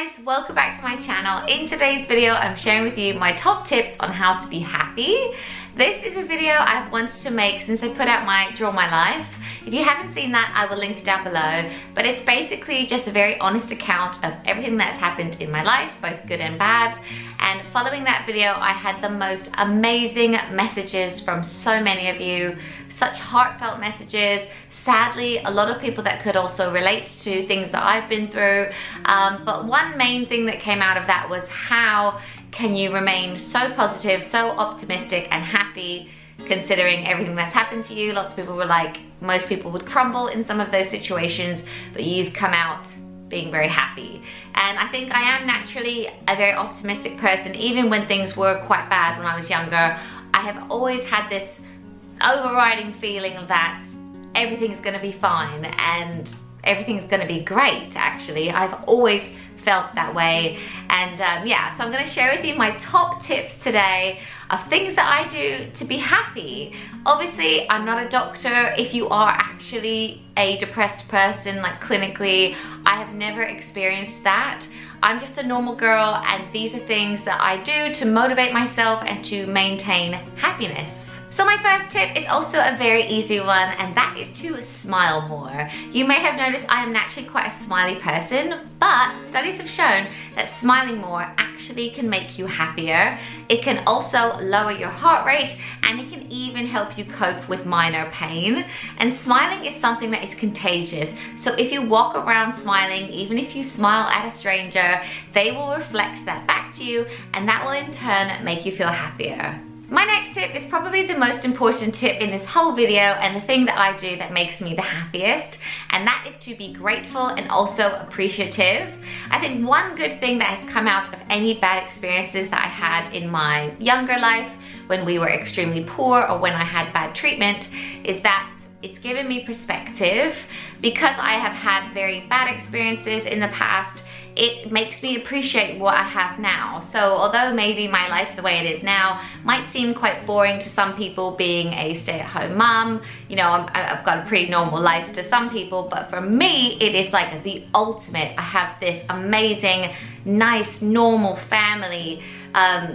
guys, welcome back to my channel. In today's video, I'm sharing with you my top tips on how to be happy. This is a video I've wanted to make since I put out my Draw My Life. If you haven't seen that, I will link it down below. But it's basically just a very honest account of everything that's happened in my life, both good and bad. And following that video, I had the most amazing messages from so many of you. Such heartfelt messages. Sadly, a lot of people that could also relate to things that I've been through. But one main thing that came out of that was how can you remain so positive, so optimistic and happy considering everything that's happened to you. Lots of people were like, most people would crumble in some of those situations, but you've come out being very happy. And I think I am naturally a very optimistic person. Even when things were quite bad when I was younger, I have always had this overriding feeling that everything's gonna be fine and everything's gonna be great. Actually, I've always felt that way. And yeah, so I'm gonna share with you my top tips today of things that I do to be happy. Obviously, I'm not a doctor. If you are actually a depressed person, like clinically, I have never experienced that. I'm just a normal girl, and these are things that I do to motivate myself and to maintain happiness. So my first tip is also a very easy one, and that is to smile more. You may have noticed I am naturally quite a smiley person, but studies have shown that smiling more actually can make you happier. It can also lower your heart rate, and it can even help you cope with minor pain. And smiling is something that is contagious. So if you walk around smiling, even if you smile at a stranger, they will reflect that back to you, and that will in turn make you feel happier. My next tip is probably the most important tip in this whole video, and the thing that I do that makes me the happiest, and that is to be grateful and also appreciative. I think one good thing that has come out of any bad experiences that I had in my younger life, when we were extremely poor or when I had bad treatment, is that it's given me perspective. Because I have had very bad experiences in the past, it makes me appreciate what I have now. So although maybe my life the way it is now might seem quite boring to some people, being a stay-at-home mom, you know, I've got a pretty normal life to some people, but for me it is like the ultimate. I have this amazing, nice, normal family.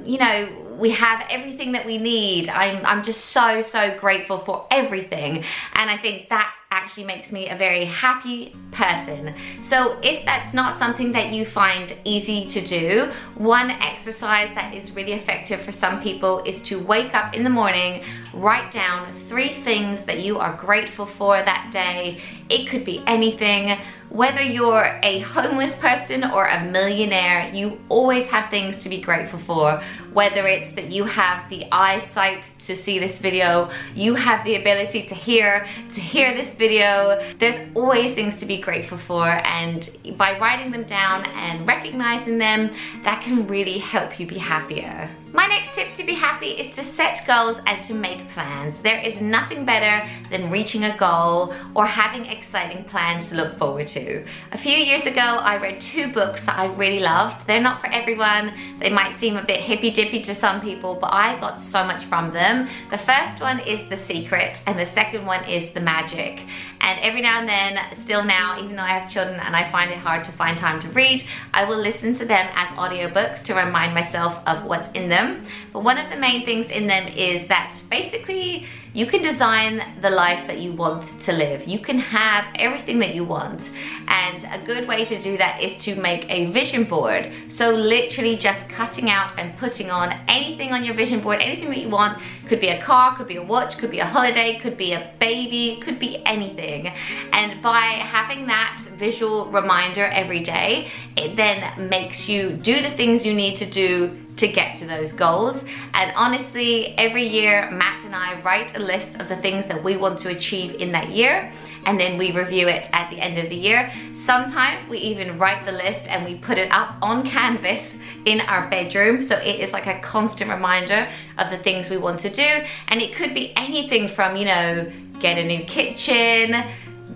You know, we have everything that we need. I'm just so grateful for everything, and I think that actually makes me a very happy person. So if that's not something that you find easy to do, one exercise that is really effective for some people is to wake up in the morning, write down 3 things that you are grateful for that day. It could be anything. Whether you're a homeless person or a millionaire, you always have things to be grateful for. Whether it's that you have the eyesight to see this video, you have the ability to hear this video, there's always things to be grateful for, and by writing them down and recognizing them, that can really help you be happier. My next tip to be happy is to set goals and to make plans. There is nothing better than reaching a goal or having exciting plans to look forward to. A few years ago, I read 2 books that I really loved. They're not for everyone. They might seem a bit hippy-dippy to some people, but I got so much from them. The first one is The Secret, and the second one is The Magic. And every now and then, still now, even though I have children and I find it hard to find time to read, I will listen to them as audiobooks to remind myself of what's in them. But one of the main things in them is that basically you can design the life that you want to live. You can have everything that you want. And a good way to do that is to make a vision board. So literally just cutting out and putting on anything on your vision board, anything that you want. Could be a car, could be a watch, could be a holiday, could be a baby, could be anything. And by having that visual reminder every day, it then makes you do the things you need to do to get to those goals. And honestly, every year Matt and I write a list of the things that we want to achieve in that year, and then we review it at the end of the year. Sometimes we even write the list and we put it up on canvas in our bedroom, so it is like a constant reminder of the things we want to do. And it could be anything from, you know, get a new kitchen,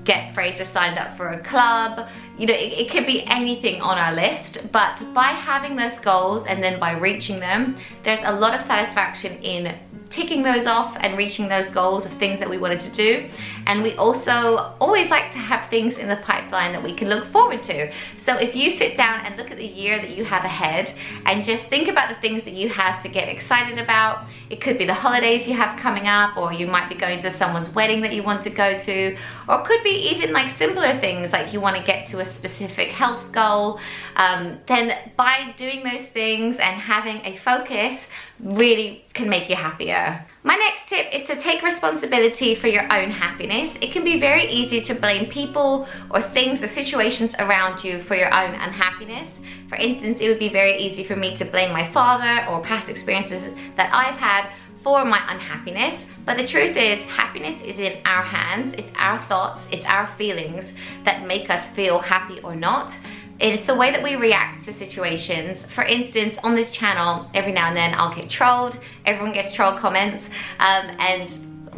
get Fraser signed up for a club, you know, it could be anything on our list. But by having those goals and then by reaching them, there's a lot of satisfaction in ticking those off and reaching those goals of things that we wanted to do. and we also always like to have things in the pipeline that we can look forward to. So if you sit down and look at the year that you have ahead and just think about the things that you have to get excited about. It could be the holidays you have coming up, or you might be going to someone's wedding that you want to go to, or it could be even like simpler things like you want to get to a specific health goal. Then by doing those things and having a focus really can make you happier. My next tip is to take responsibility for your own happiness. It can be very easy to blame people or things or situations around you for your own unhappiness. For instance, it would be very easy for me to blame my father or past experiences that I've had for my unhappiness. But the truth is, happiness is in our hands. It's our thoughts, it's our feelings that make us feel happy or not. It's the way that we react to situations. For instance, on this channel, every now and then I'll get trolled. Everyone gets troll comments. And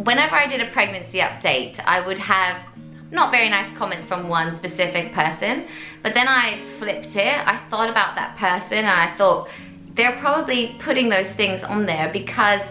whenever I did a pregnancy update, I would have not very nice comments from one specific person. But then I flipped it. I thought about that person and I thought, they're probably putting those things on there because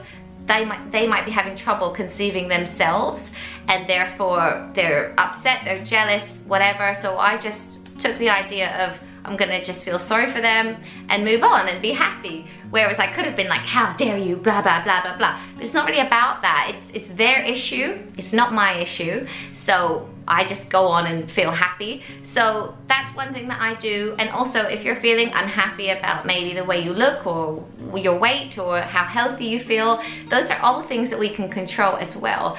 they might be having trouble conceiving themselves, and therefore they're upset, they're jealous, whatever. So I just took the idea of, I'm gonna just feel sorry for them and move on and be happy. Whereas I could have been like, how dare you, blah, blah, blah, blah, blah. But it's not really about that. It's their issue. It's not my issue. So I just go on and feel happy. So that's one thing that I do. And also, if you're feeling unhappy about maybe the way you look or your weight or how healthy you feel, those are all things that we can control as well.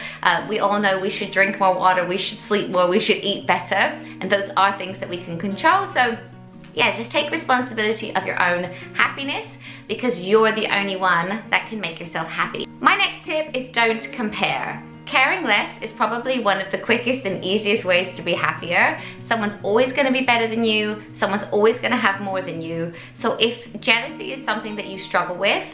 We all know we should drink more water, we should sleep more, we should eat better. And those are things that we can control. So yeah, just take responsibility of your own happiness, because you're the only one that can make yourself happy. My next tip is don't compare. Caring less is probably one of the quickest and easiest ways to be happier. Someone's always going to be better than you. Someone's always going to have more than you. So if jealousy is something that you struggle with,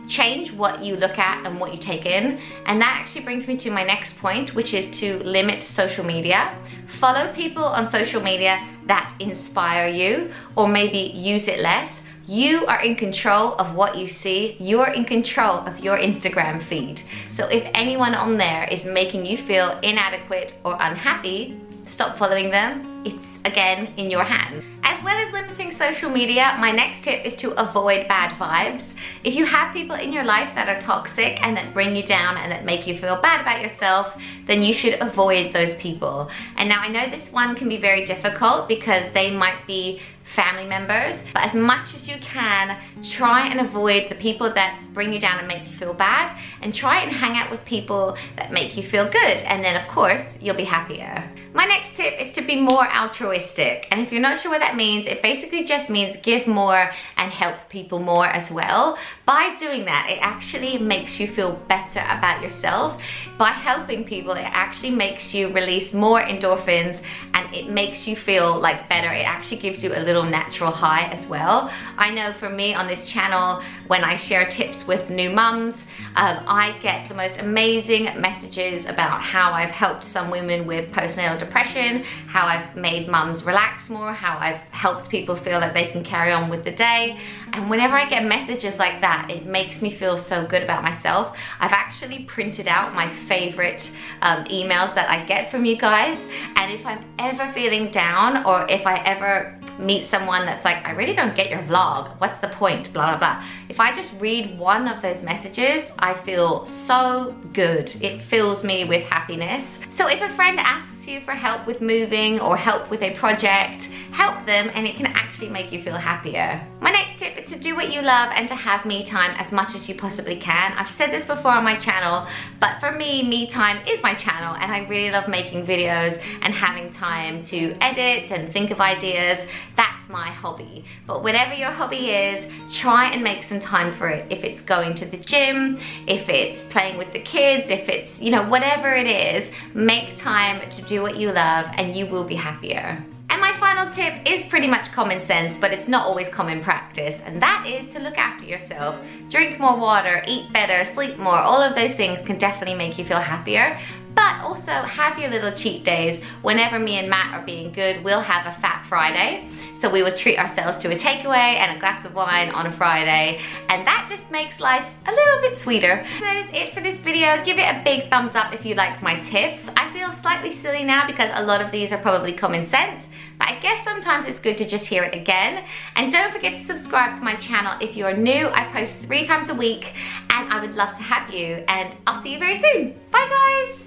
change what you look at and what you take in. And that actually brings me to my next point, which is to limit social media. Follow people on social media that inspire you, or maybe use it less. You are in control of what you see. You are in control of your Instagram feed. So if anyone on there is making you feel inadequate or unhappy, stop following them. It's again in your hands. As well as limiting social media, my next tip is to avoid bad vibes. If you have people in your life that are toxic and that bring you down and that make you feel bad about yourself, then you should avoid those people. And now I know this one can be very difficult because they might be family members, but as much as you can, try and avoid the people that bring you down and make you feel bad, and try and hang out with people that make you feel good, and then of course you'll be happier. My next tip is to be more altruistic, and if you're not sure what that means, it basically just means give more and help people more as well. By doing that, it actually makes you feel better about yourself. By helping people, it actually makes you release more endorphins and it makes you feel like better. It actually gives you a little natural high as well. I know for me on this channel, when I share tips with new mums, I get the most amazing messages about how I've helped some women with postnatal depression, how I've made mums relax more, how I've helped people feel that they can carry on with the day. And whenever I get messages like that, it makes me feel so good about myself. I've actually printed out my favorite emails that I get from you guys. And if I'm ever feeling down, or if I ever meet someone that's like, I really don't get your vlog, what's the point, blah, blah, blah. If I just read one of those messages, I feel so good. It fills me with happiness. So if a friend asks you for help with moving or help with a project, help them, and it can actually make you feel happier. My next tip is to do what you love and to have me time as much as you possibly can. I've said this before on my channel, but for me time is my channel, and I really love making videos and having time to edit and think of ideas. That's my hobby. But whatever your hobby is, try and make some time for it. If it's going to the gym, if it's playing with the kids, if it's, you know, whatever it is, make time to do what you love and you will be happier. And my final tip is pretty much common sense, but it's not always common practice, and that is to look after yourself. Drink more water, eat better, sleep more. All of those things can definitely make you feel happier. but also have your little cheat days. Whenever me and Matt are being good, we'll have a Fat Friday. So we will treat ourselves to a takeaway and a glass of wine on a Friday, and that just makes life a little bit sweeter. So that is it for this video. Give it a big thumbs up if you liked my tips. I feel slightly silly now because a lot of these are probably common sense, but I guess sometimes it's good to just hear it again. And don't forget to subscribe to my channel if you are new. I post 3 times a week and I would love to have you, and I'll see you very soon. Bye guys!